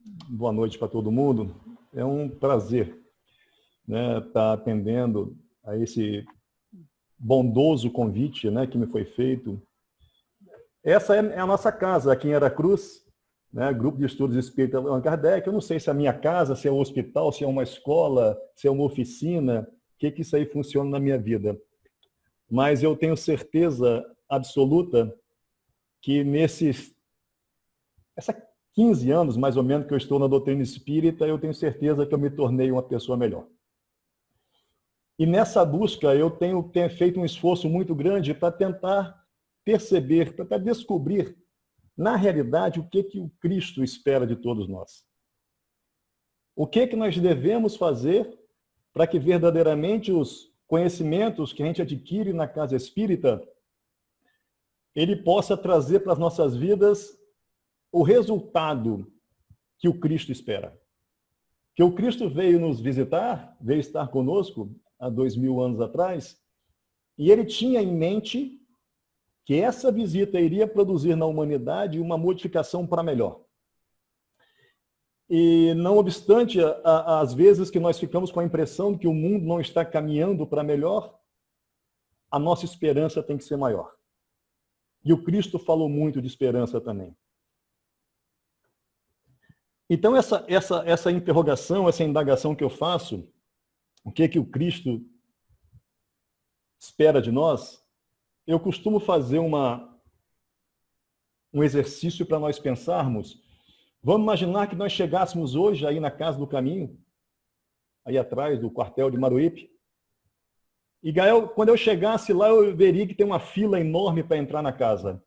Boa noite para todo mundo. É um prazer, né, estar atendendo a esse bondoso convite, né, que me foi feito. Essa é a nossa casa aqui em Aracruz, né, Grupo de Estudos Espírita Allan Kardec. Eu não sei se é a minha casa, se é um hospital, se é uma escola, se é uma oficina, o que isso aí funciona na minha vida. Mas eu tenho certeza absoluta que essa 15 anos, mais ou menos, que eu estou na doutrina espírita, eu tenho certeza que eu me tornei uma pessoa melhor. E nessa busca eu tenho feito um esforço muito grande para tentar perceber, para descobrir, na realidade, o que o Cristo espera de todos nós. O que nós devemos fazer para que verdadeiramente os conhecimentos que a gente adquire na casa espírita, ele possa trazer para as nossas vidas o resultado que o Cristo espera. Que o Cristo veio nos visitar, veio estar conosco há 2000 anos atrás, e ele tinha em mente que essa visita iria produzir na humanidade uma modificação para melhor. E não obstante, às vezes que nós ficamos com a impressão de que o mundo não está caminhando para melhor, a nossa esperança tem que ser maior. E o Cristo falou muito de esperança também. Então, essa interrogação, essa indagação que eu faço, o que o Cristo espera de nós, eu costumo fazer um exercício para nós pensarmos. Vamos imaginar que nós chegássemos hoje aí na Casa do Caminho, aí atrás do quartel de Maruípe, e Gael, quando eu chegasse lá, eu veria que tem uma fila enorme para entrar na casa.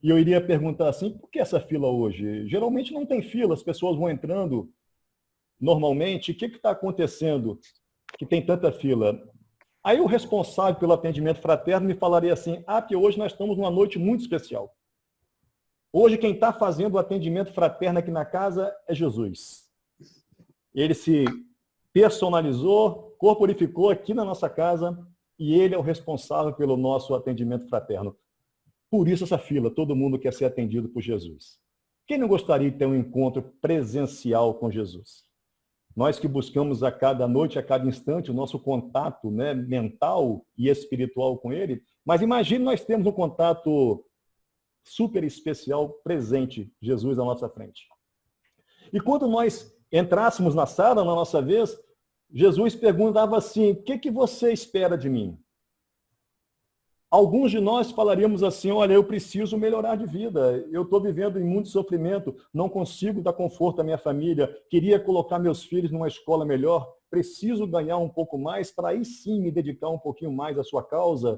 E eu iria perguntar assim, por que essa fila hoje? Geralmente não tem fila, as pessoas vão entrando normalmente. O que está acontecendo que tem tanta fila? Aí o responsável pelo atendimento fraterno me falaria assim, que hoje nós estamos numa noite muito especial. Hoje quem está fazendo o atendimento fraterno aqui na casa é Jesus. Ele se personalizou, corporificou aqui na nossa casa e ele é o responsável pelo nosso atendimento fraterno. Por isso essa fila, todo mundo quer ser atendido por Jesus. Quem não gostaria de ter um encontro presencial com Jesus? Nós que buscamos a cada noite, a cada instante, o nosso contato, né, mental e espiritual com ele, mas imagine nós temos um contato super especial, presente, Jesus à nossa frente. E quando nós entrássemos na sala, na nossa vez, Jesus perguntava assim, o que você espera de mim? Alguns de nós falaríamos assim, olha, eu preciso melhorar de vida, eu estou vivendo em muito sofrimento, não consigo dar conforto à minha família, queria colocar meus filhos numa escola melhor, preciso ganhar um pouco mais para aí sim me dedicar um pouquinho mais à sua causa.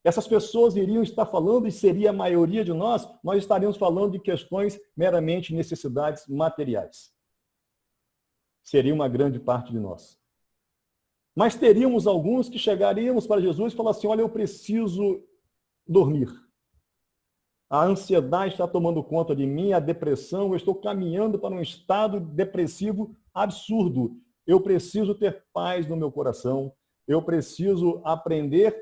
Essas pessoas iriam estar falando, e seria a maioria de nós estaríamos falando de questões meramente necessidades materiais. Seria uma grande parte de nós. Mas teríamos alguns que chegaríamos para Jesus e falaríamos assim, olha, eu preciso dormir. A ansiedade está tomando conta de mim, a depressão, eu estou caminhando para um estado depressivo absurdo. Eu preciso ter paz no meu coração, eu preciso aprender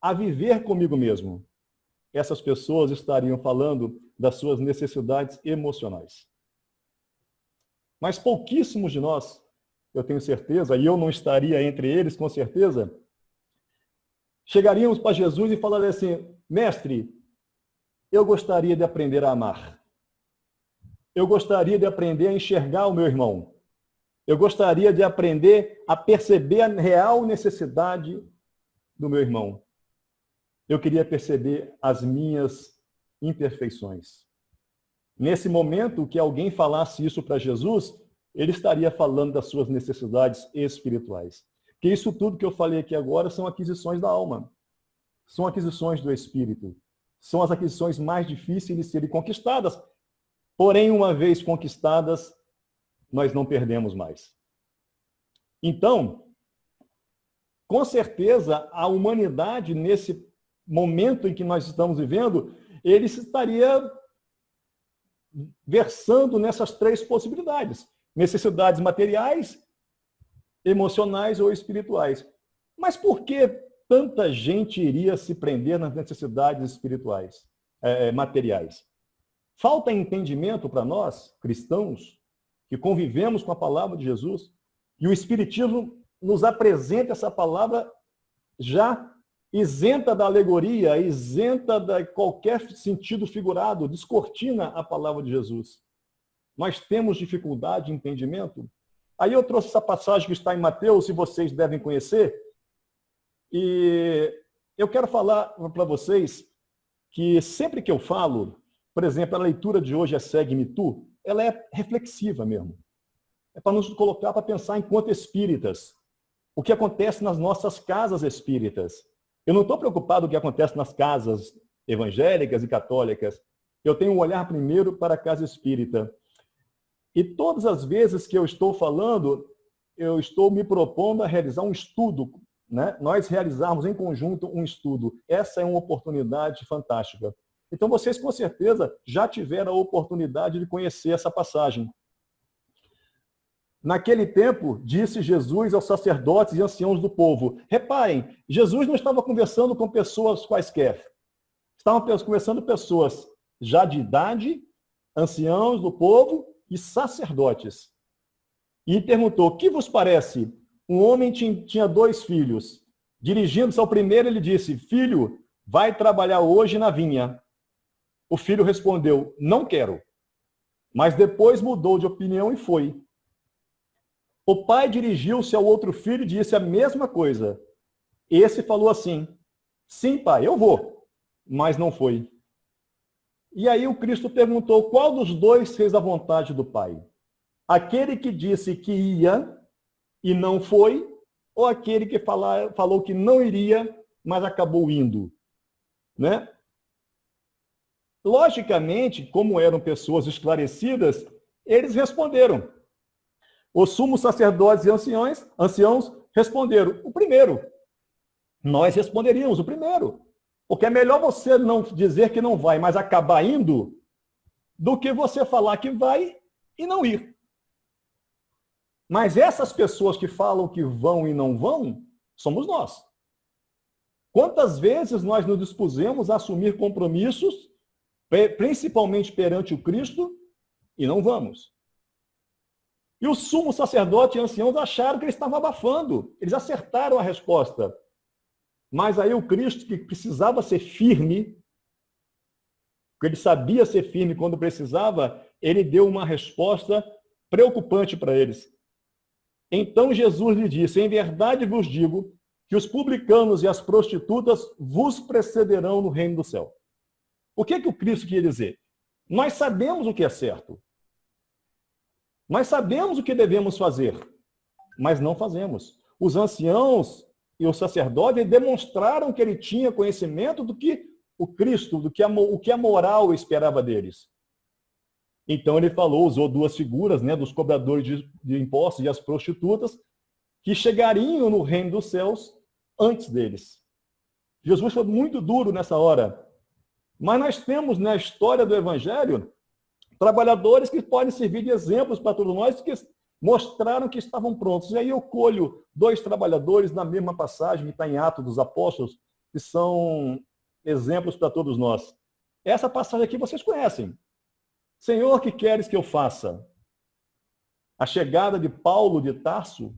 a viver comigo mesmo. Essas pessoas estariam falando das suas necessidades emocionais. Mas pouquíssimos de nós, eu tenho certeza, e eu não estaria entre eles, com certeza, chegaríamos para Jesus e falariam assim, mestre, eu gostaria de aprender a amar. Eu gostaria de aprender a enxergar o meu irmão. Eu gostaria de aprender a perceber a real necessidade do meu irmão. Eu queria perceber as minhas imperfeições. Nesse momento que alguém falasse isso para Jesus, ele estaria falando das suas necessidades espirituais. Porque isso tudo que eu falei aqui agora são aquisições da alma. São aquisições do espírito. São as aquisições mais difíceis de serem conquistadas. Porém, uma vez conquistadas, nós não perdemos mais. Então, com certeza, a humanidade, nesse momento em que nós estamos vivendo, ele estaria versando nessas três possibilidades. Necessidades materiais, emocionais ou espirituais. Mas por que tanta gente iria se prender nas necessidades espirituais, materiais? Falta entendimento para nós, cristãos, que convivemos com a palavra de Jesus, e o Espiritismo nos apresenta essa palavra já isenta da alegoria, isenta de qualquer sentido figurado, descortina a palavra de Jesus. Nós temos dificuldade de entendimento. Aí eu trouxe essa passagem que está em Mateus, e vocês devem conhecer, e eu quero falar para vocês que sempre que eu falo, por exemplo, a leitura de hoje é Segue-me Tu, ela é reflexiva mesmo. É para nos colocar para pensar enquanto espíritas. O que acontece nas nossas casas espíritas. Eu não estou preocupado com o que acontece nas casas evangélicas e católicas. Eu tenho um olhar primeiro para a casa espírita. E todas as vezes que eu estou falando, eu estou me propondo a realizar um estudo, né? Nós realizarmos em conjunto um estudo. Essa é uma oportunidade fantástica. Então, vocês com certeza já tiveram a oportunidade de conhecer essa passagem. Naquele tempo, disse Jesus aos sacerdotes e anciãos do povo. Reparem, Jesus não estava conversando com pessoas quaisquer. Estavam conversando com pessoas já de idade, anciãos do povo e sacerdotes. E perguntou, que vos parece? Um homem tinha 2 filhos. Dirigindo-se ao primeiro, ele disse, filho, vai trabalhar hoje na vinha. O filho respondeu, não quero. Mas depois mudou de opinião e foi. O pai dirigiu-se ao outro filho e disse a mesma coisa. Esse falou assim, sim, pai, eu vou. Mas não foi. E aí o Cristo perguntou, qual dos 2 fez a vontade do pai? Aquele que disse que ia e não foi, ou aquele que falou que não iria, mas acabou indo? Né? Logicamente, como eram pessoas esclarecidas, eles responderam. Os sumos sacerdotes e anciãos responderam, o primeiro. Nós responderíamos, o primeiro. Porque é melhor você não dizer que não vai, mas acabar indo, do que você falar que vai e não ir. Mas essas pessoas que falam que vão e não vão, somos nós. Quantas vezes nós nos dispusemos a assumir compromissos, principalmente perante o Cristo, e não vamos? E o sumo sacerdote e anciãos acharam que ele estava abafando. Eles acertaram a resposta. Mas aí o Cristo, que precisava ser firme, porque ele sabia ser firme quando precisava, ele deu uma resposta preocupante para eles. Então Jesus lhe disse, em verdade vos digo que os publicanos e as prostitutas vos precederão no reino do céu. O que o Cristo queria dizer? Nós sabemos o que é certo. Nós sabemos o que devemos fazer, mas não fazemos. Os anciãos e os sacerdotes demonstraram que ele tinha conhecimento do que o Cristo, do que a moral esperava deles. Então ele usou 2 figuras, né, dos cobradores de impostos e as prostitutas, que chegariam no reino dos céus antes deles. Jesus foi muito duro nessa hora. Mas nós temos na história do Evangelho trabalhadores que podem servir de exemplos para todos nós, que mostraram que estavam prontos. E aí eu colho 2 trabalhadores na mesma passagem que está em Atos dos Apóstolos, que são exemplos para todos nós. Essa passagem aqui vocês conhecem. Senhor, que queres que eu faça? A chegada de Paulo de Tarso,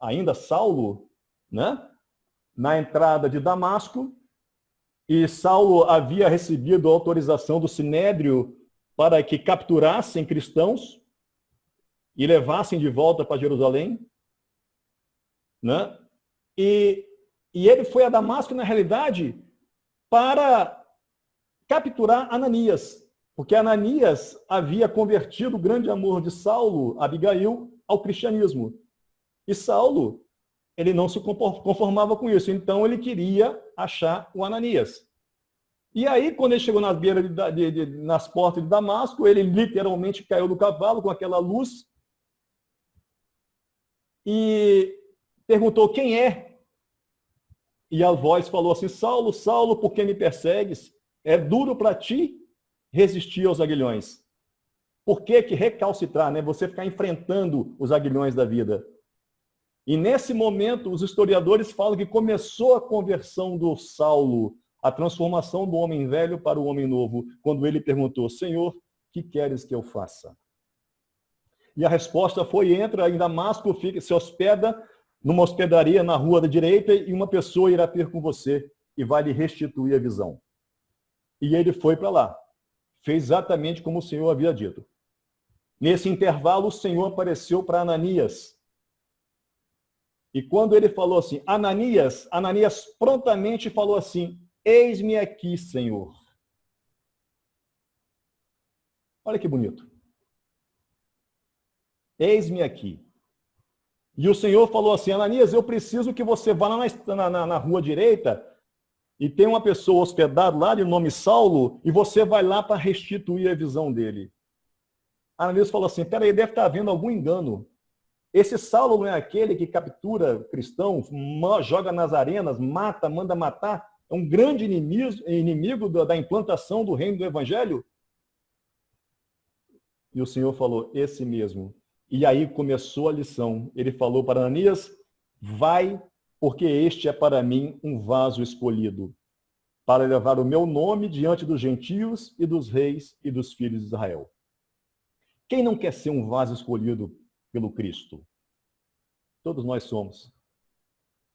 ainda Saulo, né? Na entrada de Damasco, e Saulo havia recebido a autorização do Sinédrio para que capturassem cristãos e levassem de volta para Jerusalém, né? E ele foi a Damasco, na realidade, para capturar Ananias, porque Ananias havia convertido o grande amor de Saulo, Abigail, ao cristianismo. E Saulo, ele não se conformava com isso, então ele queria achar o Ananias. E aí, quando ele chegou nas beiras nas portas de Damasco, ele literalmente caiu do cavalo com aquela luz e perguntou, quem é? E a voz falou assim, Saulo, Saulo, por que me persegues? É duro para ti resistir aos aguilhões. Por que recalcitrar, né? Você ficar enfrentando os aguilhões da vida. E nesse momento, os historiadores falam que começou a conversão do Saulo, a transformação do homem velho para o homem novo, quando ele perguntou, Senhor, que queres que eu faça? E a resposta foi, entra em Damasco, se hospeda numa hospedaria na rua da direita e uma pessoa irá ter com você e vai lhe restituir a visão. E ele foi para lá. Fez exatamente como o Senhor havia dito. Nesse intervalo, o Senhor apareceu para Ananias. E quando ele falou assim, Ananias prontamente falou assim, eis-me aqui, Senhor. Olha que bonito. Eis-me aqui. E o Senhor falou assim, Ananias, eu preciso que você vá lá na rua direita e tem uma pessoa hospedada lá de nome Saulo e você vai lá para restituir a visão dele. Ananias falou assim, peraí, deve estar havendo algum engano. Esse Saulo não é aquele que captura cristãos, joga nas arenas, mata, manda matar? É um grande inimigo da implantação do reino do Evangelho? E o Senhor falou, esse mesmo. E aí começou a lição. Ele falou para Ananias, vai, porque este é para mim um vaso escolhido, para levar o meu nome diante dos gentios e dos reis e dos filhos de Israel. Quem não quer ser um vaso escolhido pelo Cristo? Todos nós somos.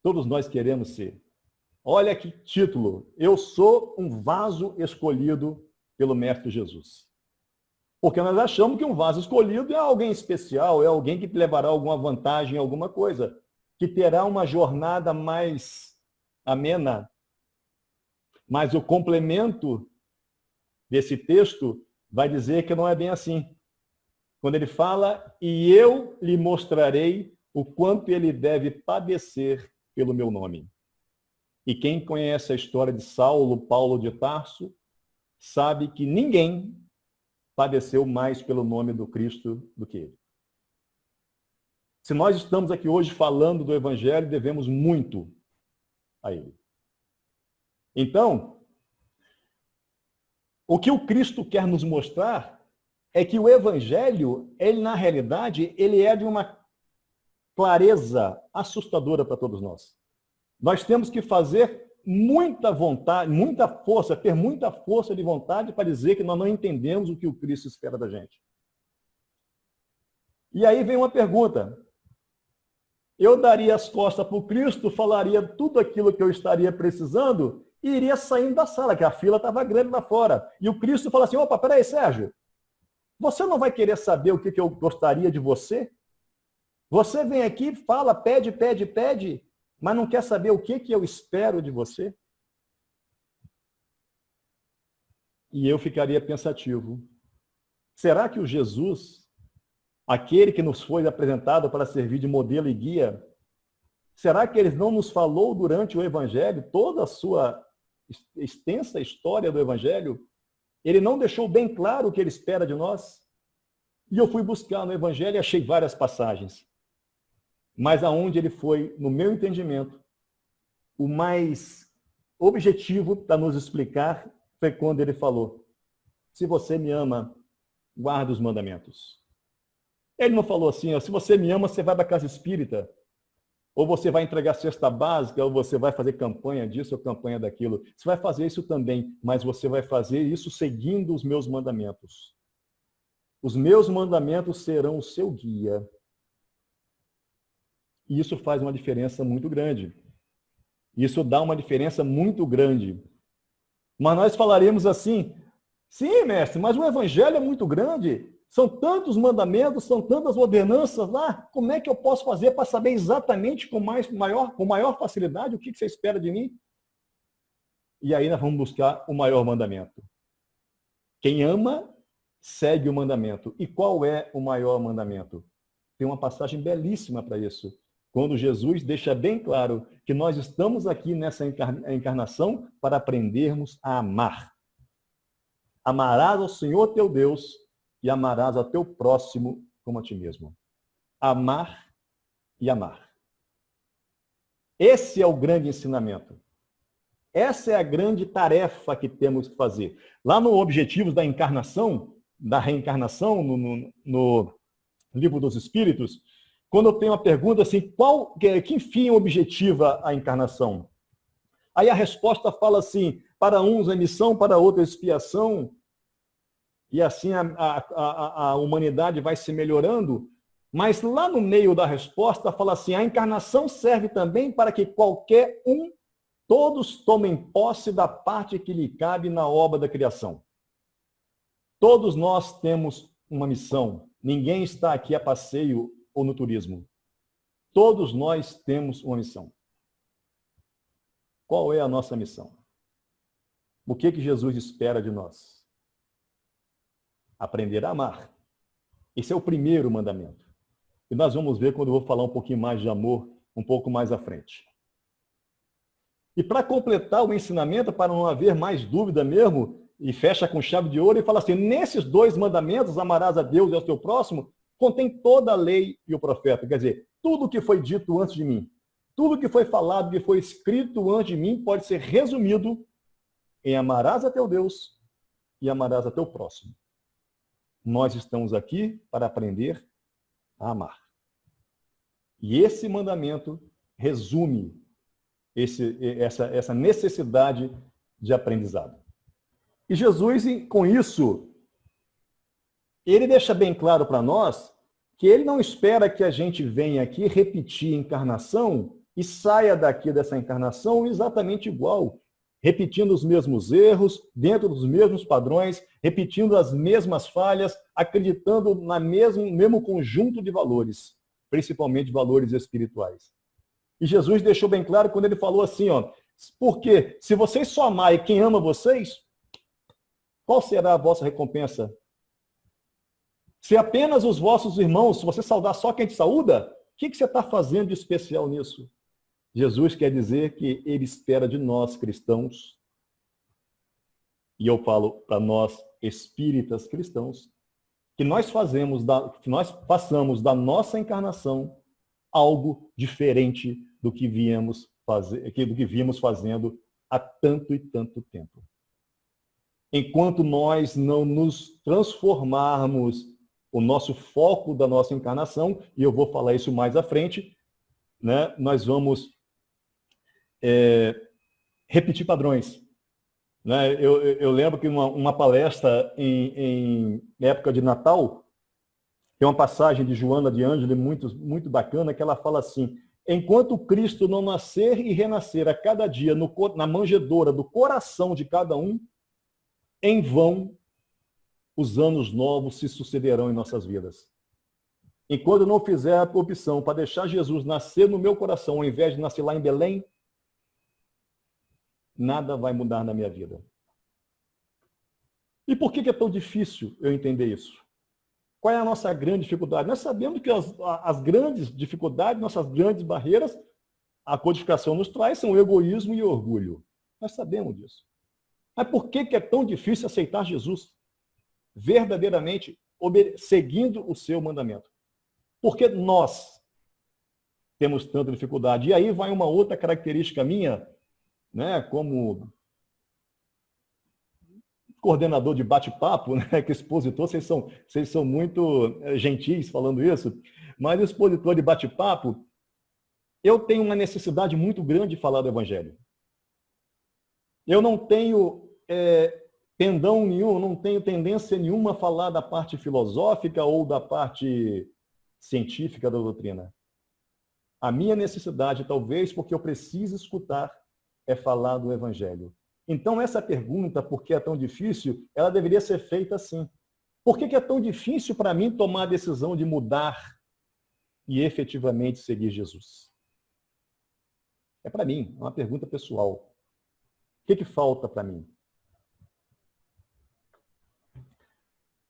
Todos nós queremos ser. Olha que título. Eu sou um vaso escolhido pelo Mestre Jesus. Porque nós achamos que um vaso escolhido é alguém especial, é alguém que levará alguma vantagem, alguma coisa, que terá uma jornada mais amena. Mas o complemento desse texto vai dizer que não é bem assim. Quando ele fala, e eu lhe mostrarei o quanto ele deve padecer pelo meu nome. E quem conhece a história de Saulo, Paulo de Tarso, sabe que ninguém padeceu mais pelo nome do Cristo do que ele. Se nós estamos aqui hoje falando do Evangelho, devemos muito a ele. Então, o que o Cristo quer nos mostrar é que o Evangelho, ele na realidade, ele é de uma clareza assustadora para todos nós. Nós temos que fazer muita vontade, muita força, ter muita força de vontade para dizer que nós não entendemos o que o Cristo espera da gente. E aí vem uma pergunta. Eu daria as costas para o Cristo, falaria tudo aquilo que eu estaria precisando e iria saindo da sala, que a fila estava grande lá fora. E o Cristo fala assim, opa, peraí, Sérgio, você não vai querer saber o que eu gostaria de você? Você vem aqui, fala, pede, mas não quer saber o que eu espero de você? E eu ficaria pensativo. Será que o Jesus, aquele que nos foi apresentado para servir de modelo e guia, será que ele não nos falou durante o Evangelho, toda a sua extensa história do Evangelho? Ele não deixou bem claro o que ele espera de nós? E eu fui buscar no Evangelho e achei várias passagens. Mas aonde ele foi, no meu entendimento, o mais objetivo para nos explicar foi quando ele falou, se você me ama, guarda os mandamentos. Ele não falou assim, ó, se você me ama, você vai para a casa espírita, ou você vai entregar cesta básica, ou você vai fazer campanha disso ou campanha daquilo. Você vai fazer isso também, mas você vai fazer isso seguindo os meus mandamentos. Os meus mandamentos serão o seu guia. E isso faz uma diferença muito grande. Isso dá uma diferença muito grande. Mas nós falaremos assim, sim, mestre, mas o Evangelho é muito grande. São tantos mandamentos, são tantas ordenanças lá. Como é que eu posso fazer para saber exatamente com maior facilidade o que você espera de mim? E aí nós vamos buscar o maior mandamento. Quem ama, segue o mandamento. E qual é o maior mandamento? Tem uma passagem belíssima para isso. Quando Jesus deixa bem claro que nós estamos aqui nessa encarnação para aprendermos a amar. Amarás ao Senhor teu Deus e amarás ao teu próximo como a ti mesmo. Amar e amar. Esse é o grande ensinamento. Essa é a grande tarefa que temos que fazer. Lá no Objetivos da Encarnação, da Reencarnação, no Livro dos Espíritos, quando eu tenho uma pergunta assim, que fim objetiva a encarnação? Aí a resposta fala assim, para uns é missão, para outros é expiação. e assim a humanidade vai se melhorando, mas lá no meio da resposta fala assim, a encarnação serve também para que qualquer um, todos tomem posse da parte que lhe cabe na obra da criação. Todos nós temos uma missão. Ninguém está aqui a passeio ou no turismo. Todos nós temos uma missão. Qual é a nossa missão? O que Jesus espera de nós? Aprender a amar. Esse é o primeiro mandamento. E nós vamos ver quando eu vou falar um pouquinho mais de amor, um pouco mais à frente. E para completar o ensinamento, para não haver mais dúvida mesmo, e fecha com chave de ouro e fala assim, nesses 2 mandamentos, amarás a Deus e ao teu próximo, contém toda a lei e o profeta. Quer dizer, tudo que foi dito antes de mim, tudo que foi falado, que foi escrito antes de mim, pode ser resumido em amarás a teu Deus e amarás a teu próximo. Nós estamos aqui para aprender a amar. E esse mandamento resume essa necessidade de aprendizado. E Jesus, com isso, ele deixa bem claro para nós que ele não espera que a gente venha aqui repetir a encarnação e saia daqui dessa encarnação exatamente igual, repetindo os mesmos erros, dentro dos mesmos padrões, repetindo as mesmas falhas, acreditando no mesmo conjunto de valores, principalmente valores espirituais. E Jesus deixou bem claro quando ele falou assim, porque se vocês só amarem quem ama vocês, qual será a vossa recompensa? Se apenas os vossos irmãos, se você saudar só quem te saúda, o que você está fazendo de especial nisso? Jesus quer dizer que ele espera de nós, cristãos, e eu falo para nós, espíritas cristãos, que nós façamos da nossa encarnação algo diferente do que vimos fazendo há tanto e tanto tempo. Enquanto nós não nos transformarmos o nosso foco da nossa encarnação, e eu vou falar isso mais à frente, né, nós vamos repetir padrões. Né? Eu lembro que uma palestra em época de Natal, tem uma passagem de Joana de Ângelo muito, muito bacana, que ela fala assim, enquanto Cristo não nascer e renascer a cada dia na manjedoura do coração de cada um, em vão os anos novos se sucederão em nossas vidas. Enquanto eu não fizer a opção para deixar Jesus nascer no meu coração, ao invés de nascer lá em Belém, nada vai mudar na minha vida. E por que é tão difícil eu entender isso? Qual é a nossa grande dificuldade? Nós sabemos que as grandes dificuldades, nossas grandes barreiras, a codificação nos traz, são o egoísmo e o orgulho. Nós sabemos disso. Mas por que é tão difícil aceitar Jesus? Verdadeiramente seguindo o seu mandamento. Porque nós temos tanta dificuldade. E aí vai uma outra característica minha, né, como coordenador de bate-papo, né, que expositor, vocês são muito gentis falando isso, mas expositor de bate-papo, eu tenho uma necessidade muito grande de falar do Evangelho. Eu não tenho pendão nenhum, não tenho tendência nenhuma a falar da parte filosófica ou da parte científica da doutrina. A minha necessidade, talvez porque eu preciso escutar, é falar do Evangelho. Então, essa pergunta, por que é tão difícil, ela deveria ser feita assim. Por que é tão difícil para mim tomar a decisão de mudar e efetivamente seguir Jesus? É para mim, é uma pergunta pessoal. O que falta para mim?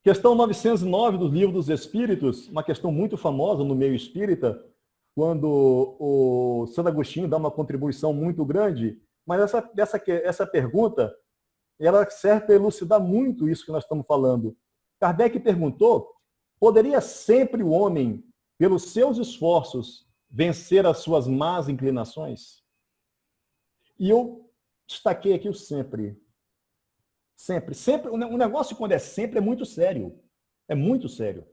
Questão 909 do Livro dos Espíritos, uma questão muito famosa no meio espírita, quando o Santo Agostinho dá uma contribuição muito grande, mas essa pergunta, ela serve para elucidar muito isso que nós estamos falando. Kardec perguntou, poderia sempre o homem, pelos seus esforços, vencer as suas más inclinações? E eu destaquei aqui o sempre. Sempre. O negócio, quando é sempre, é muito sério. É muito sério.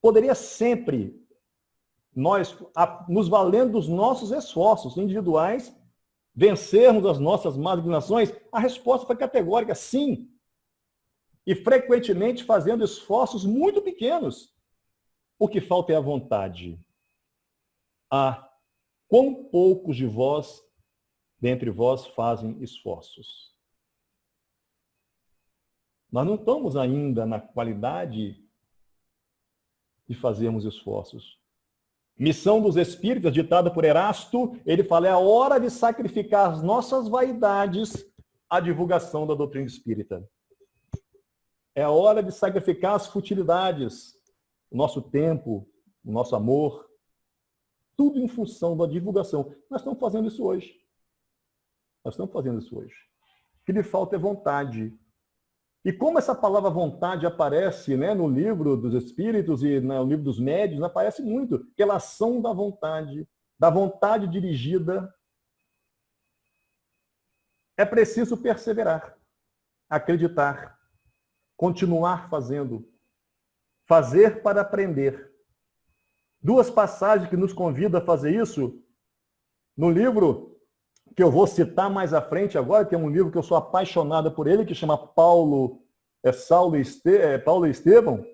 Poderia sempre nós, nos valendo dos nossos esforços individuais, vencermos as nossas más inclinações? A resposta foi categórica, sim. e frequentemente fazendo esforços muito pequenos. O que falta é a vontade. Quão poucos de vós, dentre vós, fazem esforços? Nós não estamos ainda na qualidade de fazermos esforços. Missão dos Espíritos, ditada por Erasto, ele fala, é a hora de sacrificar as nossas vaidades à divulgação da doutrina espírita. É a hora de sacrificar as futilidades, o nosso tempo, o nosso amor, tudo em função da divulgação. Nós estamos fazendo isso hoje. O que lhe falta é vontade. E como essa palavra vontade aparece, né, no livro dos Espíritos e no livro dos Médiuns, aparece muito. Relação da vontade dirigida. É preciso perseverar, acreditar, continuar fazendo, fazer para aprender. Duas passagens que nos convidam a fazer isso, no livro que eu vou citar mais à frente agora, que é um livro que eu sou apaixonado por ele, que chama Paulo e Estevão.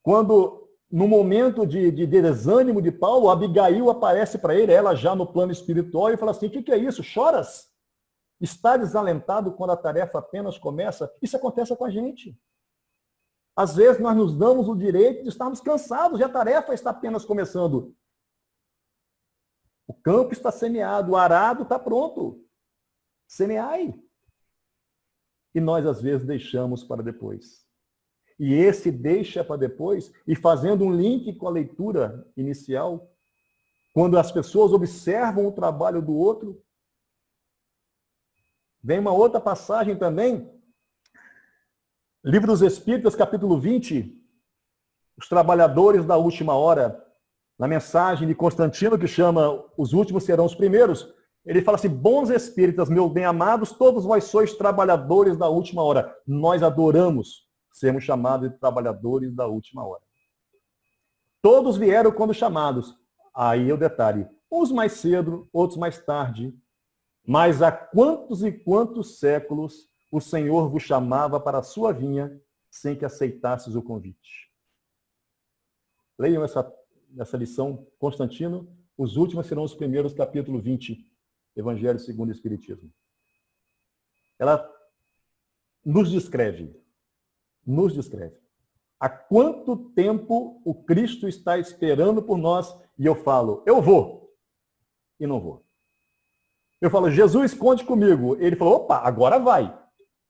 Quando, no momento de desânimo de Paulo, Abigail aparece para ele, ela já no plano espiritual, e fala assim, o que é isso? Choras? Está desalentado quando a tarefa apenas começa? Isso acontece com a gente. Às vezes nós nos damos o direito de estarmos cansados e a tarefa está apenas começando. O campo está semeado, o arado está pronto. Semeai. E nós, às vezes, deixamos para depois. E esse deixa para depois, e fazendo um link com a leitura inicial, quando as pessoas observam o trabalho do outro, vem uma outra passagem também, Livro dos Espíritos, capítulo 20, os trabalhadores da última hora, na mensagem de Constantino, que chama Os Últimos Serão os Primeiros, ele fala assim, bons espíritas, meus bem-amados, todos vós sois trabalhadores da última hora. Nós adoramos sermos chamados de trabalhadores da última hora. Todos vieram quando chamados. Aí é o detalhe, uns mais cedo, outros mais tarde, mas há quantos e quantos séculos o Senhor vos chamava para a sua vinha sem que aceitasses o convite. Leiam essa lição, Constantino, os últimos serão os primeiros, capítulo 20, Evangelho segundo o Espiritismo. Ela nos descreve. Há quanto tempo o Cristo está esperando por nós e eu falo, eu vou e não vou. Eu falo, Jesus, conte comigo. Ele falou, opa, agora vai.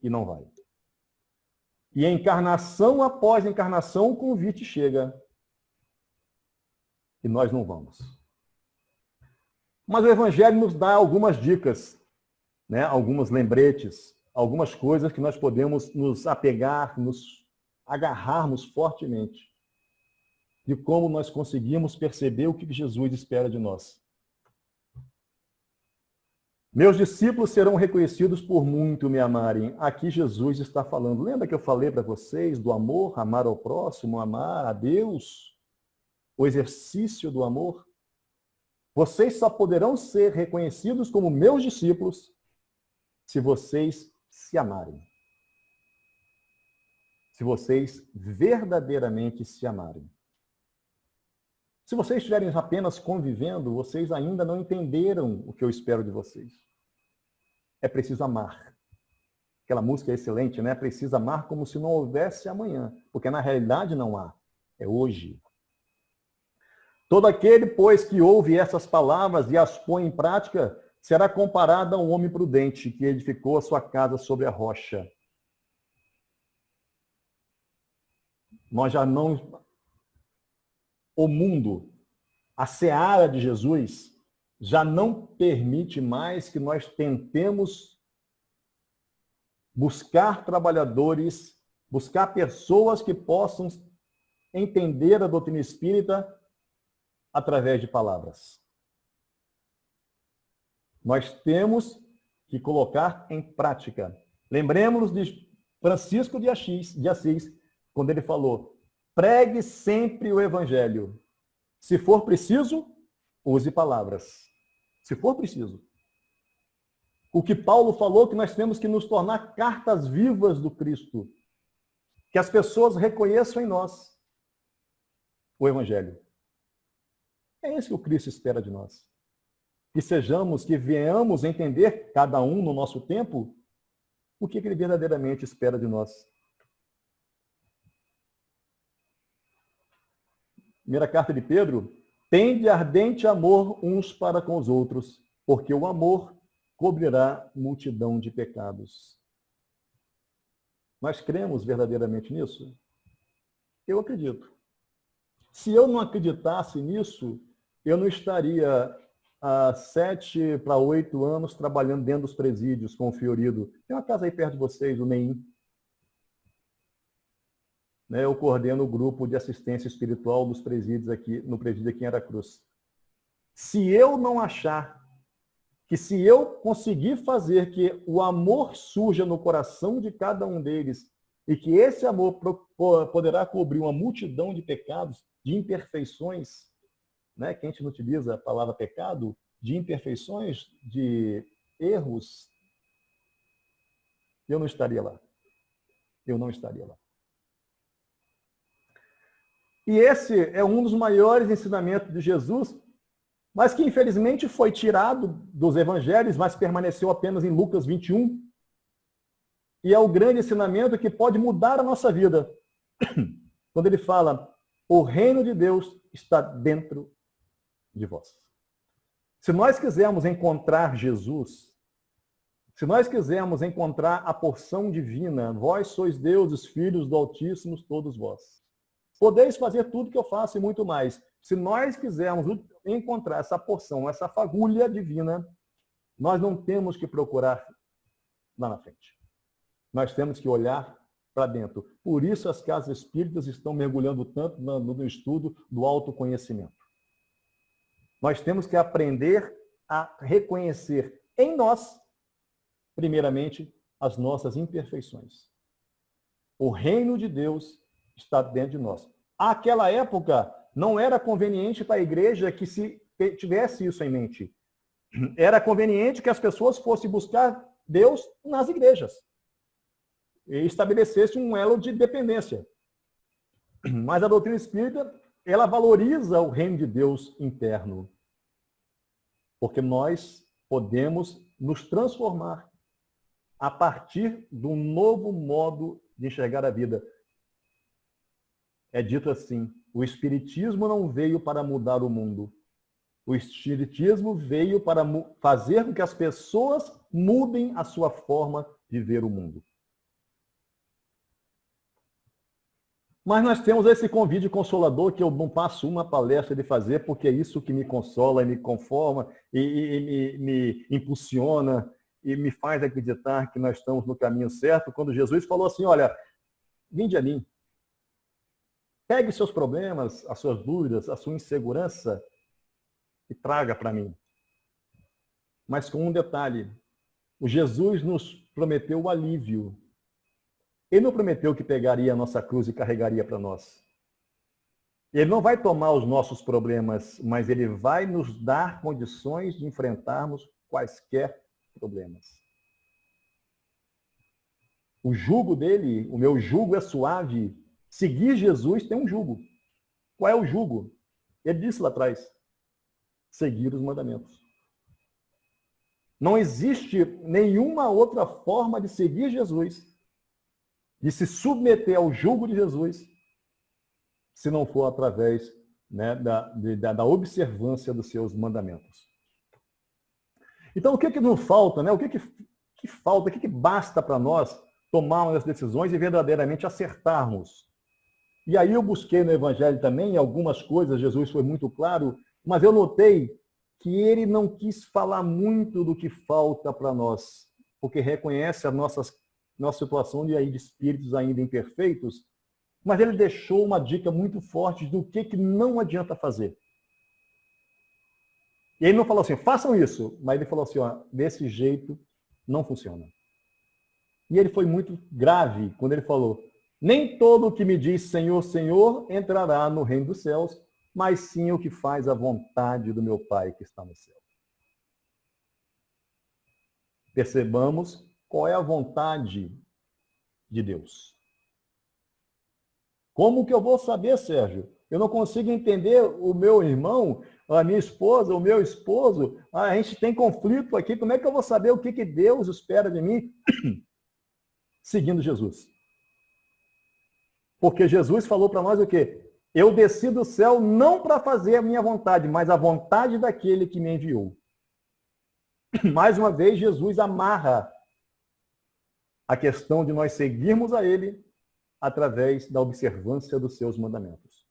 E não vai. E encarnação após encarnação, o convite chega. E nós não vamos. Mas o Evangelho nos dá algumas dicas, né? Alguns lembretes, algumas coisas que nós podemos nos apegar, nos agarrarmos fortemente de como nós conseguimos perceber o que Jesus espera de nós. Meus discípulos serão reconhecidos por muito me amarem. Aqui Jesus está falando. Lembra que eu falei para vocês do amor, amar ao próximo, amar a Deus? O exercício do amor? Vocês só poderão ser reconhecidos como meus discípulos se vocês se amarem. Se vocês verdadeiramente se amarem. Se vocês estiverem apenas convivendo, vocês ainda não entenderam o que eu espero de vocês. É preciso amar. Aquela música é excelente, né? É preciso amar como se não houvesse amanhã, porque na realidade não há. É hoje. Todo aquele, pois, que ouve essas palavras e as põe em prática, será comparado a um homem prudente que edificou a sua casa sobre a rocha. Nós já não... O mundo, a seara de Jesus, já não permite mais que nós tentemos buscar trabalhadores, buscar pessoas que possam entender a doutrina espírita através de palavras. Nós temos que colocar em prática. Lembremos de Francisco de Assis, quando ele falou: pregue sempre o Evangelho. Se for preciso, use palavras. Se for preciso. O que Paulo falou, que nós temos que nos tornar cartas vivas do Cristo. Que as pessoas reconheçam em nós o Evangelho. É isso que o Cristo espera de nós. Que sejamos, que venhamos entender, cada um no nosso tempo, o que ele verdadeiramente espera de nós. Primeira carta de Pedro: tende ardente amor uns para com os outros, porque o amor cobrirá multidão de pecados. Nós cremos verdadeiramente nisso? Eu acredito. Se eu não acreditasse nisso, eu não estaria há 7 para 8 anos trabalhando dentro dos presídios com o Fiorido. Tem uma casa aí perto de vocês, o NEIM. Eu coordeno o grupo de assistência espiritual dos presídios aqui, no presídio aqui em Aracruz. Se eu não achar que se eu conseguir fazer que o amor surja no coração de cada um deles e que esse amor poderá cobrir uma multidão de pecados, de imperfeições, né? Que a gente não utiliza a palavra pecado, de imperfeições, de erros, eu não estaria lá. Eu não estaria lá. E esse é um dos maiores ensinamentos de Jesus, mas que infelizmente foi tirado dos evangelhos, mas permaneceu apenas em Lucas 21. E é o grande ensinamento que pode mudar a nossa vida. Quando ele fala, o reino de Deus está dentro de vós. Se nós quisermos encontrar Jesus, se nós quisermos encontrar a porção divina, vós sois deuses, filhos do Altíssimo, todos vós. Podeis fazer tudo que eu faço e muito mais. Se nós quisermos encontrar essa porção, essa fagulha divina, nós não temos que procurar lá na frente. Nós temos que olhar para dentro. Por isso as casas espíritas estão mergulhando tanto no estudo do autoconhecimento. Nós temos que aprender a reconhecer em nós, primeiramente, as nossas imperfeições. O reino de Deus está dentro de nós. Àquela época, não era conveniente para a igreja que se tivesse isso em mente. Era conveniente que as pessoas fossem buscar Deus nas igrejas e estabelecesse um elo de dependência. Mas a doutrina espírita, ela valoriza o reino de Deus interno, porque nós podemos nos transformar a partir de um novo modo de enxergar a vida. É dito assim, o Espiritismo não veio para mudar o mundo. O Espiritismo veio para fazer com que as pessoas mudem a sua forma de ver o mundo. Mas nós temos esse convite consolador que eu não passo uma palestra de fazer, porque é isso que me consola e me conforma e me impulsiona e me faz acreditar que nós estamos no caminho certo, quando Jesus falou assim, olha, vinde a mim. Pegue seus problemas, as suas dúvidas, a sua insegurança e traga para mim. Mas com um detalhe, o Jesus nos prometeu o alívio. Ele não prometeu que pegaria a nossa cruz e carregaria para nós. Ele não vai tomar os nossos problemas, mas ele vai nos dar condições de enfrentarmos quaisquer problemas. O jugo dele, o meu jugo é suave. Seguir Jesus tem um jugo. Qual é o jugo? Ele disse lá atrás, seguir os mandamentos. Não existe nenhuma outra forma de seguir Jesus, de se submeter ao jugo de Jesus, se não for através, né, da observância dos seus mandamentos. Então, o que nos falta? Né? O que falta? O que basta para nós tomarmos as decisões e verdadeiramente acertarmos? E aí eu busquei no Evangelho também algumas coisas, Jesus foi muito claro, mas eu notei que ele não quis falar muito do que falta para nós, porque reconhece a nossa situação de espíritos ainda imperfeitos, mas ele deixou uma dica muito forte do que não adianta fazer. E ele não falou assim, façam isso, mas ele falou assim, ó, desse jeito não funciona. E ele foi muito grave quando ele falou, nem todo o que me diz Senhor, Senhor entrará no reino dos céus, mas sim o que faz a vontade do meu Pai que está no céu. percebamos qual é a vontade de Deus. Como que eu vou saber, Sérgio? Eu não consigo entender o meu irmão, a minha esposa, o meu esposo. A gente tem conflito aqui. Como é que eu vou saber o que Deus espera de mim? Seguindo Jesus. Porque Jesus falou para nós o quê? Eu desci do céu não para fazer a minha vontade, mas a vontade daquele que me enviou. Mais uma vez, Jesus amarra a questão de nós seguirmos a ele através da observância dos seus mandamentos.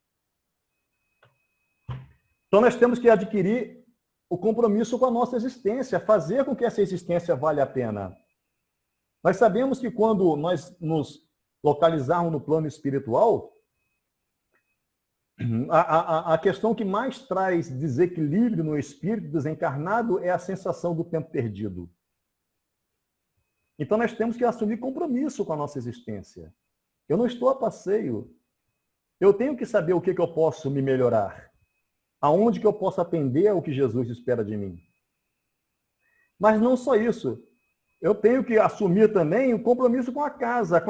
Então, nós temos que adquirir o compromisso com a nossa existência, fazer com que essa existência valha a pena. Nós sabemos que quando nós nos localizarmos no plano espiritual, a questão que mais traz desequilíbrio no espírito desencarnado é a sensação do tempo perdido. Então, nós temos que assumir compromisso com a nossa existência. Eu não estou a passeio. Eu tenho que saber o que eu posso me melhorar. Aonde que eu posso atender ao que Jesus espera de mim. Mas não só isso. Eu tenho que assumir também o compromisso com a casa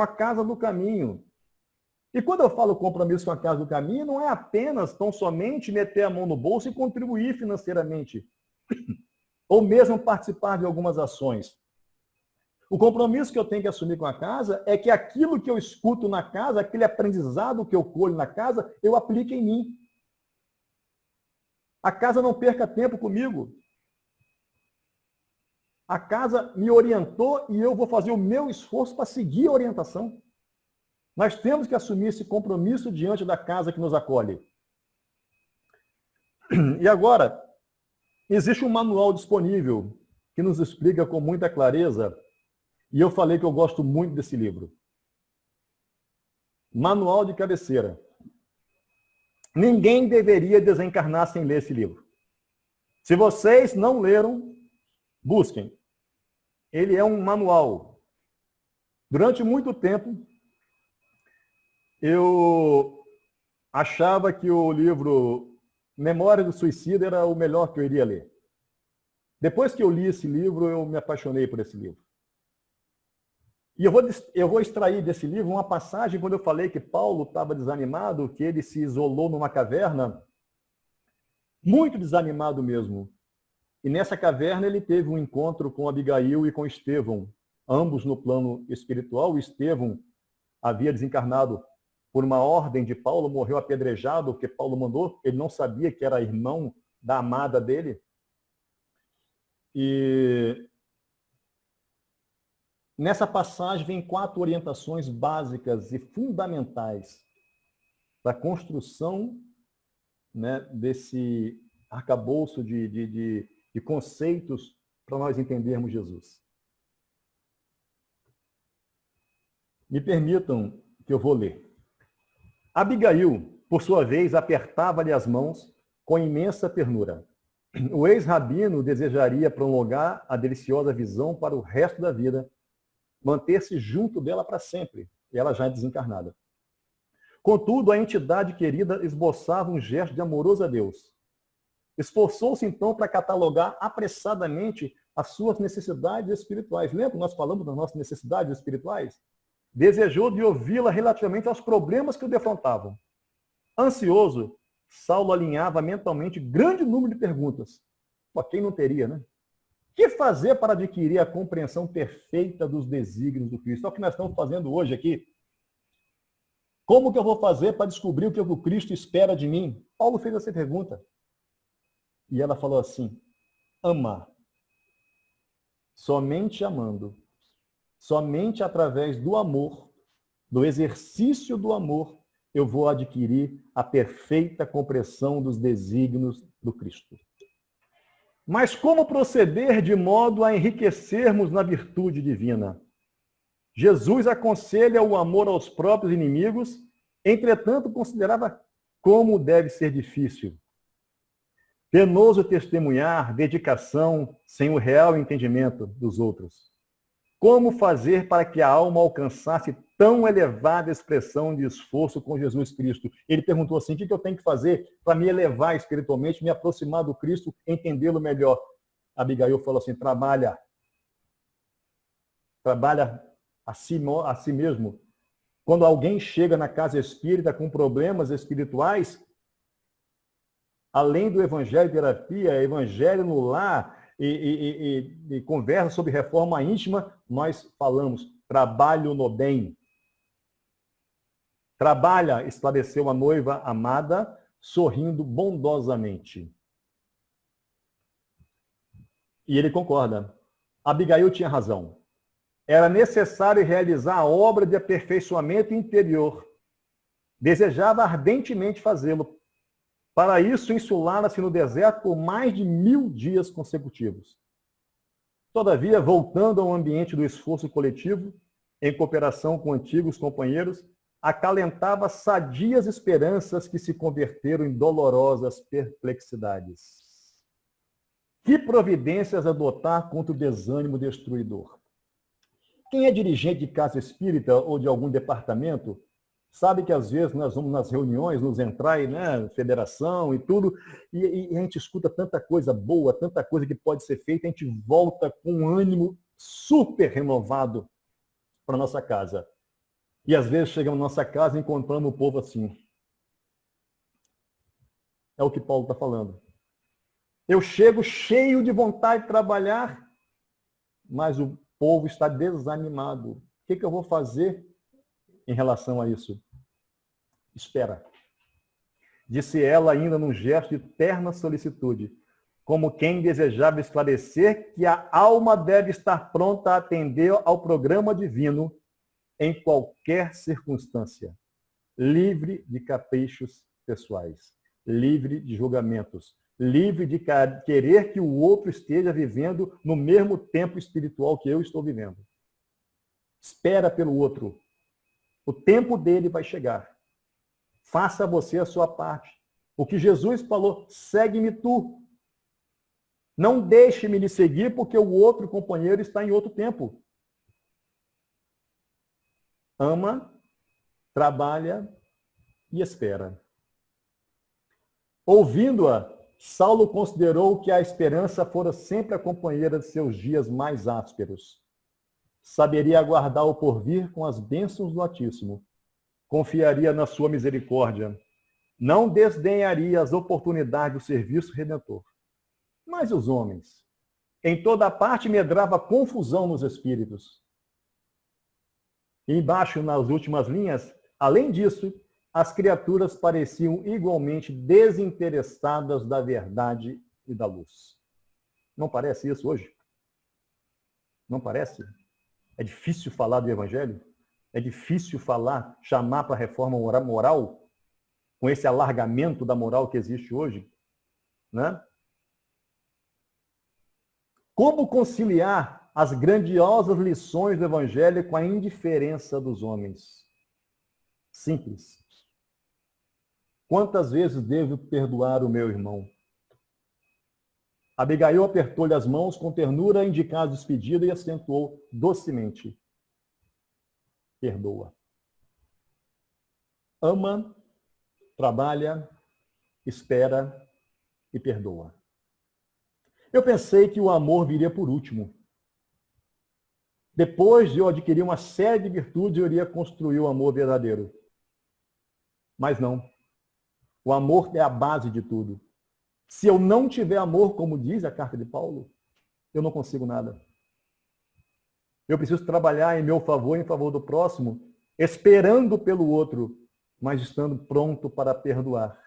do caminho. E quando eu falo compromisso com a casa do caminho, não é apenas, tão somente, meter a mão no bolso e contribuir financeiramente. Ou mesmo participar de algumas ações. O compromisso que eu tenho que assumir com a casa é que aquilo que eu escuto na casa, aquele aprendizado que eu colho na casa, eu aplique em mim. A casa não perca tempo comigo. A casa me orientou e eu vou fazer o meu esforço para seguir a orientação. Nós temos que assumir esse compromisso diante da casa que nos acolhe. E agora, existe um manual disponível que nos explica com muita clareza, e eu falei que eu gosto muito desse livro. Manual de cabeceira. Ninguém deveria desencarnar sem ler esse livro. Se vocês não leram, busquem. Ele é um manual. Durante muito tempo, eu achava que o livro Memória do Suicida era o melhor que eu iria ler. Depois que eu li esse livro, eu me apaixonei por esse livro. E eu vou extrair desse livro uma passagem quando eu falei que Paulo estava desanimado, que ele se isolou numa caverna, muito desanimado mesmo. E nessa caverna ele teve um encontro com Abigail e com Estevão, ambos no plano espiritual. Estevão havia desencarnado por uma ordem de Paulo, morreu apedrejado, porque Paulo mandou, ele não sabia que era irmão da amada dele. E nessa passagem vem 4 orientações básicas e fundamentais da construção, né, desse arcabouço de conceitos para nós entendermos Jesus. Me permitam que eu vou ler. Abigail, por sua vez, apertava-lhe as mãos com imensa ternura. O ex-rabino desejaria prolongar a deliciosa visão para o resto da vida, manter-se junto dela para sempre, e ela já é desencarnada. Contudo, a entidade querida esboçava um gesto de amoroso adeus. Esforçou-se, então, para catalogar apressadamente as suas necessidades espirituais. Lembra? Nós falamos das nossas necessidades espirituais? Desejou de ouvi-la relativamente aos problemas que o defrontavam. Ansioso, Saulo alinhava mentalmente grande número de perguntas. Pô, quem não teria, né? O que fazer para adquirir a compreensão perfeita dos desígnios do Cristo? É o que nós estamos fazendo hoje aqui. Como que eu vou fazer para descobrir o que o Cristo espera de mim? Paulo fez essa pergunta. E ela falou assim: amar. Somente amando. Somente através do amor, do exercício do amor, eu vou adquirir a perfeita compreensão dos desígnios do Cristo. Mas como proceder de modo a enriquecermos na virtude divina? Jesus aconselha o amor aos próprios inimigos, entretanto considerava como deve ser difícil. Penoso testemunhar, dedicação, sem o real entendimento dos outros. Como fazer para que a alma alcançasse tão elevada expressão de esforço com Jesus Cristo? Ele perguntou assim: o que eu tenho que fazer para me elevar espiritualmente, me aproximar do Cristo, entendê-lo melhor? Abigail falou assim: trabalha. trabalha a si mesmo. Quando alguém chega na casa espírita com problemas espirituais, além do evangelho terapia, evangelho no lar e conversa sobre reforma íntima, nós falamos, trabalho no bem. Trabalha, esclareceu a noiva amada, sorrindo bondosamente. E ele concorda. Abigail tinha razão. Era necessário realizar a obra de aperfeiçoamento interior. Desejava ardentemente fazê-lo. Para isso, insulara-se no deserto por mais de 1000 dias consecutivos. Todavia, voltando ao ambiente do esforço coletivo, em cooperação com antigos companheiros, acalentava sadias esperanças que se converteram em dolorosas perplexidades. Que providências adotar contra o desânimo destruidor? Quem é dirigente de casa espírita ou de algum departamento, sabe que às vezes nós vamos nas reuniões, nos entrar, né, federação e tudo, e a gente escuta tanta coisa boa, tanta coisa que pode ser feita, a gente volta com um ânimo super renovado para nossa casa. E às vezes chegamos na nossa casa e encontramos o povo assim. É o que Paulo está falando. Eu chego cheio de vontade de trabalhar, mas o povo está desanimado. O que eu vou fazer em relação a isso? Espera. Disse ela ainda num gesto de terna solicitude, como quem desejava esclarecer que a alma deve estar pronta a atender ao programa divino em qualquer circunstância, livre de caprichos pessoais, livre de julgamentos, livre de querer que o outro esteja vivendo no mesmo tempo espiritual que eu estou vivendo. Espera pelo outro. O tempo dele vai chegar. Faça você a sua parte. O que Jesus falou, segue-me tu. Não deixe-me lhe seguir porque o outro companheiro está em outro tempo. Ama, trabalha e espera. Ouvindo-a, Saulo considerou que a esperança fora sempre a companheira de seus dias mais ásperos. Saberia aguardar o porvir com as bênçãos do Altíssimo. Confiaria na sua misericórdia. Não desdenharia as oportunidades do serviço redentor. Mas os homens? Em toda parte medrava confusão nos espíritos. E embaixo, nas últimas linhas, além disso, as criaturas pareciam igualmente desinteressadas da verdade e da luz. Não parece isso hoje? Não parece? É difícil falar do Evangelho? É difícil falar, chamar para a reforma moral, com esse alargamento da moral que existe hoje? Né? Como conciliar as grandiosas lições do Evangelho com a indiferença dos homens? Simples. Quantas vezes devo perdoar o meu irmão? Abigail apertou-lhe as mãos com ternura, indicando a despedida e acentuou docemente. Perdoa. Ama, trabalha, espera e perdoa. Eu pensei que o amor viria por último. Depois de eu adquirir uma série de virtudes, eu iria construir o amor verdadeiro. Mas não. O amor é a base de tudo. Se eu não tiver amor, como diz a carta de Paulo, eu não consigo nada. Eu preciso trabalhar em meu favor, em favor do próximo, esperando pelo outro, mas estando pronto para perdoar.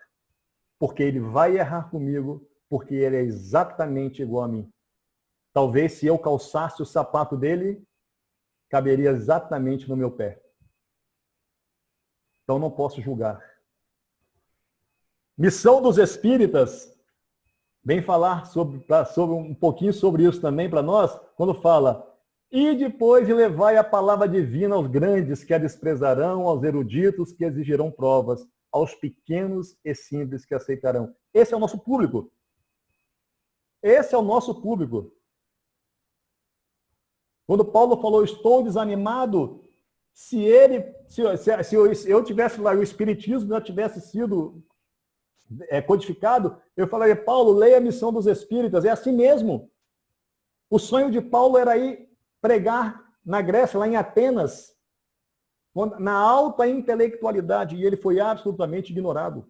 Porque ele vai errar comigo, porque ele é exatamente igual a mim. Talvez se eu calçasse o sapato dele, caberia exatamente no meu pé. Então não posso julgar. Missão dos espíritas, vem falar sobre um pouquinho sobre isso também para nós, quando fala, e depois levai a palavra divina aos grandes que a desprezarão, aos eruditos que exigirão provas, aos pequenos e simples que aceitarão. Esse é o nosso público. Esse é o nosso público. Quando Paulo falou, estou desanimado, se eu tivesse lá, o Espiritismo já tivesse sido codificado, eu falaria, Paulo, leia a missão dos espíritas, é assim mesmo. O sonho de Paulo era ir pregar na Grécia, lá em Atenas, na alta intelectualidade, e ele foi absolutamente ignorado.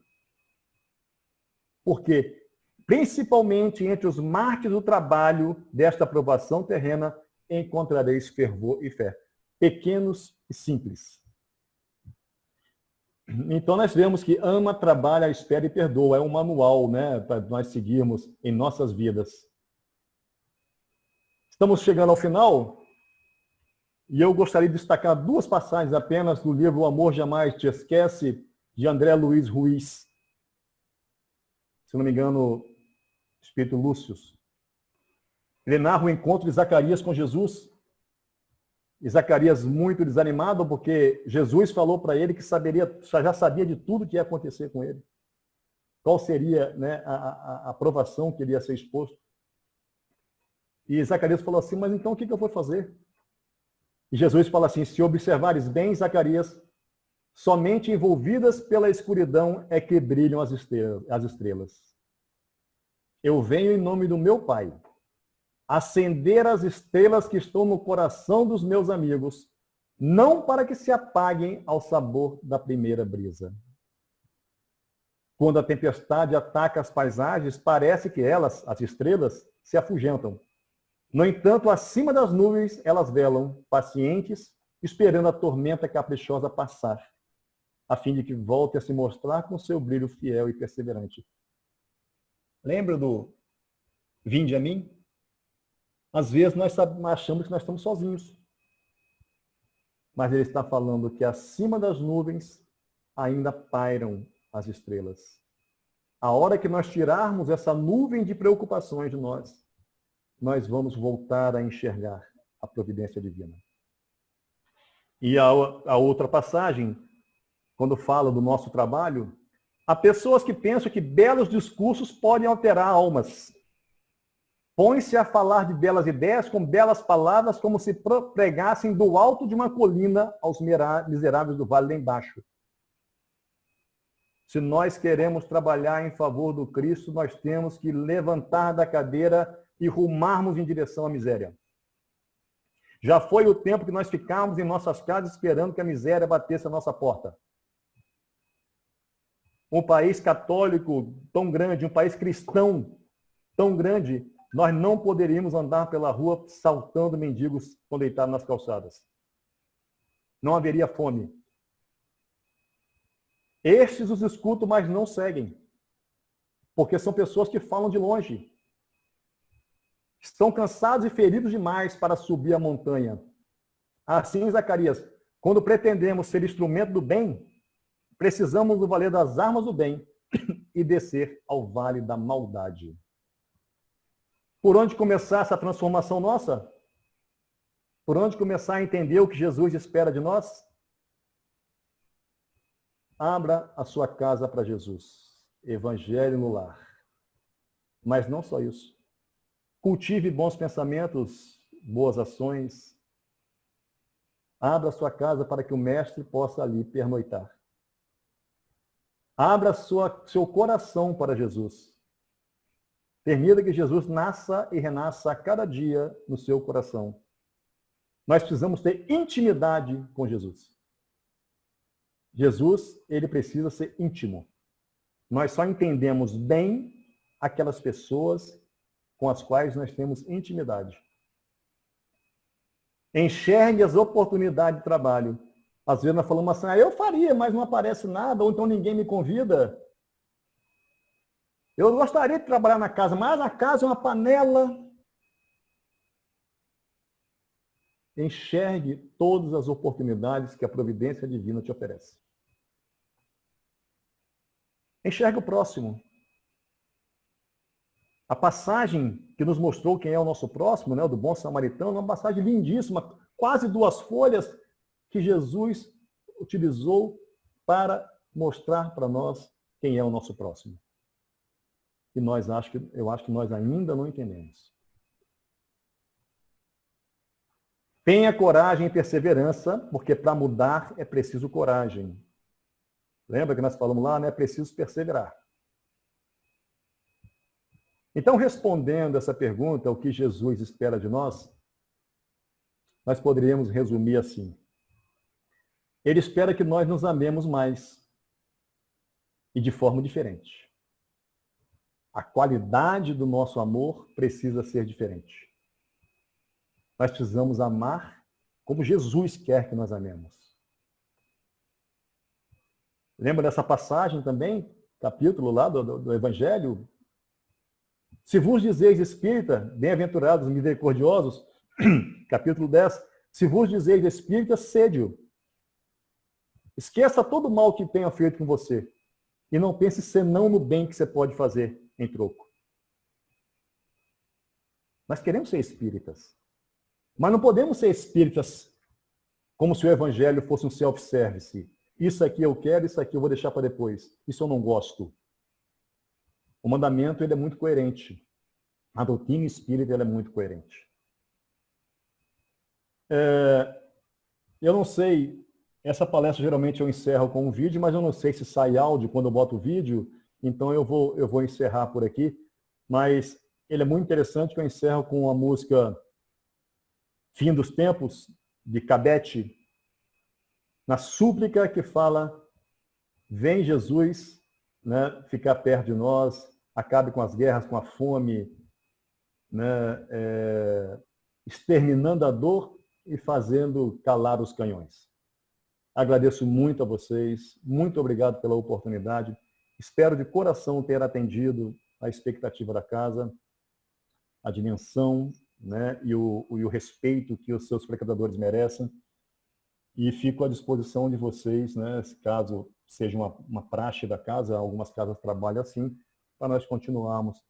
Por quê? Principalmente entre os mártires do trabalho desta aprovação terrena, encontrareis fervor e fé. Pequenos e simples. Então nós vemos que ama, trabalha, espera e perdoa. É um manual, né, para nós seguirmos em nossas vidas. Estamos chegando ao final e eu gostaria de destacar duas passagens apenas do livro O Amor Jamais Te Esquece, de André Luiz Ruiz. Se não me engano, Espírito Lúcio. Ele narra o encontro de Zacarias com Jesus. E Zacarias muito desanimado, porque Jesus falou para ele que já sabia de tudo que ia acontecer com ele. Qual seria, né, a aprovação que ele ia ser exposto. E Zacarias falou assim, mas então o que eu vou fazer? E Jesus fala assim, se observares bem, Zacarias, somente envolvidas pela escuridão é que brilham as estrelas. Eu venho em nome do meu Pai, acender as estrelas que estão no coração dos meus amigos, não para que se apaguem ao sabor da primeira brisa. Quando a tempestade ataca as paisagens, parece que elas, as estrelas, se afugentam. No entanto, acima das nuvens, elas velam, pacientes, esperando a tormenta caprichosa passar, a fim de que volte a se mostrar com seu brilho fiel e perseverante. Lembra do vinde a mim? Às vezes nós achamos que nós estamos sozinhos. Mas ele está falando que acima das nuvens ainda pairam as estrelas. A hora que nós tirarmos essa nuvem de preocupações de nós vamos voltar a enxergar a providência divina. E a outra passagem, quando fala do nosso trabalho, há pessoas que pensam que belos discursos podem alterar almas. Põe-se a falar de belas ideias com belas palavras, como se pregassem do alto de uma colina aos miseráveis do vale lá embaixo. Se nós queremos trabalhar em favor do Cristo, nós temos que levantar da cadeira e rumarmos em direção à miséria. Já foi o tempo que nós ficávamos em nossas casas esperando que a miséria batesse a nossa porta. Um país católico tão grande, um país cristão tão grande, nós não poderíamos andar pela rua saltando mendigos quando deitados nas calçadas. Não haveria fome. Estes os escutam, mas não seguem. Porque são pessoas que falam de longe. Estão cansados e feridos demais para subir a montanha. Assim, Zacarias, quando pretendemos ser instrumento do bem, precisamos do valer das armas do bem e descer ao vale da maldade. Por onde começar essa transformação nossa? Por onde começar a entender o que Jesus espera de nós? Abra a sua casa para Jesus. Evangelho no lar. Mas não só isso. Cultive bons pensamentos, boas ações. Abra a sua casa para que o mestre possa ali pernoitar. Abra seu coração para Jesus. Permita que Jesus nasça e renasça a cada dia no seu coração. Nós precisamos ter intimidade com Jesus. Jesus, ele precisa ser íntimo. Nós só entendemos bem aquelas pessoas com as quais nós temos intimidade. Enxergue as oportunidades de trabalho. Às vezes nós falamos assim, eu faria, mas não aparece nada, ou então ninguém me convida. Eu gostaria de trabalhar na casa, mas a casa é uma panela. Enxergue todas as oportunidades que a providência divina te oferece. Enxergue o próximo. A passagem que nos mostrou quem é o nosso próximo, né, o do bom samaritano, é uma passagem lindíssima, quase 2 folhas que Jesus utilizou para mostrar para nós quem é o nosso próximo. E eu acho que nós ainda não entendemos. Tenha coragem e perseverança, porque para mudar é preciso coragem. Lembra que nós falamos lá, né? É preciso perseverar. Então, respondendo essa pergunta, o que Jesus espera de nós, nós poderíamos resumir assim. Ele espera que nós nos amemos mais e de forma diferente. A qualidade do nosso amor precisa ser diferente. Nós precisamos amar como Jesus quer que nós amemos. Lembra dessa passagem também? Capítulo lá do Evangelho? Se vos dizeis espírita, bem-aventurados, misericordiosos, capítulo 10, se vos dizeis espírita, sede-o. Esqueça todo o mal que tenha feito com você e não pense senão no bem que você pode fazer em troco. Nós queremos ser espíritas, mas não podemos ser espíritas como se o Evangelho fosse um self-service. Isso aqui eu quero, isso aqui eu vou deixar para depois. Isso eu não gosto. O mandamento ele é muito coerente. A doutrina espírita ela é muito coerente. Eu não sei, essa palestra geralmente eu encerro com um vídeo, mas eu não sei se sai áudio quando eu boto o vídeo, então eu vou encerrar por aqui. Mas ele é muito interessante, que eu encerro com a música Fim dos Tempos, de Cabete, na súplica que fala: vem Jesus, né, ficar perto de nós, acabe com as guerras, com a fome, né, exterminando a dor e fazendo calar os canhões. Agradeço muito a vocês, muito obrigado pela oportunidade. Espero de coração ter atendido a expectativa da casa, a dimensão, né, e o respeito que os seus frequentadores merecem. E fico à disposição de vocês, né, caso seja uma praxe da casa, algumas casas trabalham assim, para nós continuarmos,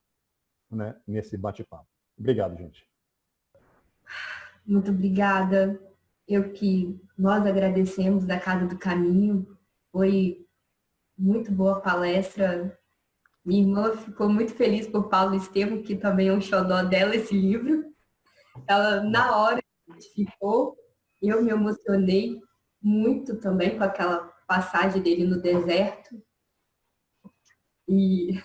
né, nesse bate-papo. Obrigado, gente. Muito obrigada. Nós agradecemos da Casa do Caminho. Foi muito boa a palestra. Minha irmã ficou muito feliz por Paulo Estevam, que também é um xodó dela, esse livro. Ela, na hora, ficou. Eu me emocionei muito também com aquela passagem dele no deserto. E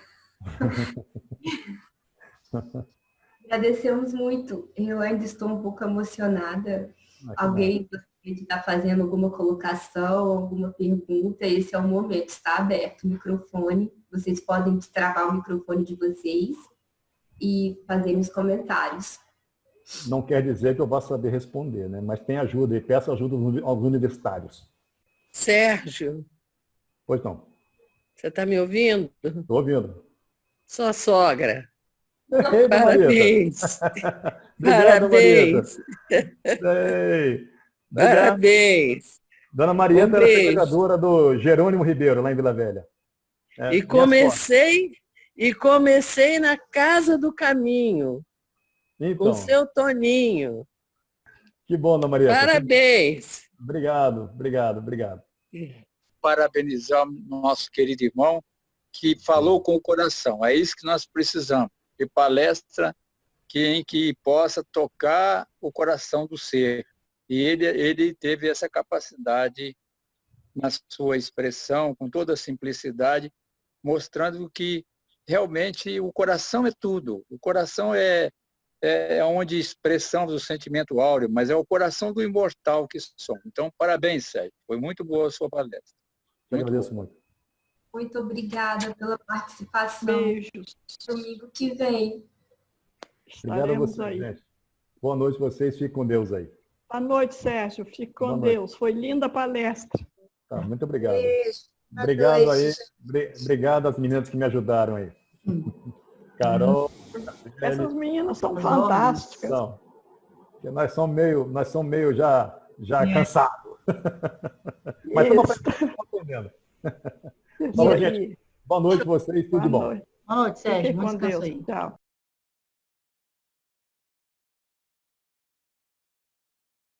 agradecemos muito. Eu ainda estou um pouco emocionada. Alguém gostaria de estar fazendo alguma colocação, alguma pergunta? Esse é o momento, está aberto o microfone. Vocês podem destravar o microfone de vocês e fazer os comentários. Não quer dizer que eu vá saber responder, né? Mas tem ajuda, e peço ajuda aos universitários. Sérgio. Pois não. Você está me ouvindo? Estou ouvindo. Sua sogra. Ei, parabéns. Obrigado, Parabéns. Parabéns. Dona Marieta era frequentadora do Jerônimo Ribeiro, lá em Vila Velha. Comecei na Casa do Caminho. Então, com seu Toninho. Que bom, Dona Marieta. Parabéns. Obrigado. Parabenizar o nosso querido irmão que falou com o coração. É isso que nós precisamos. De palestra que possa tocar o coração do ser. E ele teve essa capacidade na sua expressão, com toda a simplicidade, mostrando que realmente o coração é tudo. O coração é onde expressamos o sentimento áureo, mas é o coração do imortal que somos. Então, parabéns, Sérgio. Foi muito boa a sua palestra. Eu agradeço muito. Muito obrigada pela participação. Beijos. Domingo que vem. Obrigado a vocês, gente. Boa noite a vocês. Fiquem com Deus aí. Boa noite, Sérgio. Fique com Deus. Foi linda a palestra. Tá, muito obrigado. Beijo. Obrigado aí. Obrigado às meninas que me ajudaram aí. Carol. Essas meninas são fantásticas. São. Porque nós somos meio já cansados. Mas estamos aprendendo. Bom, gente, boa noite a vocês, tudo de bom. Boa noite, Sérgio. Fique com Deus. Tchau.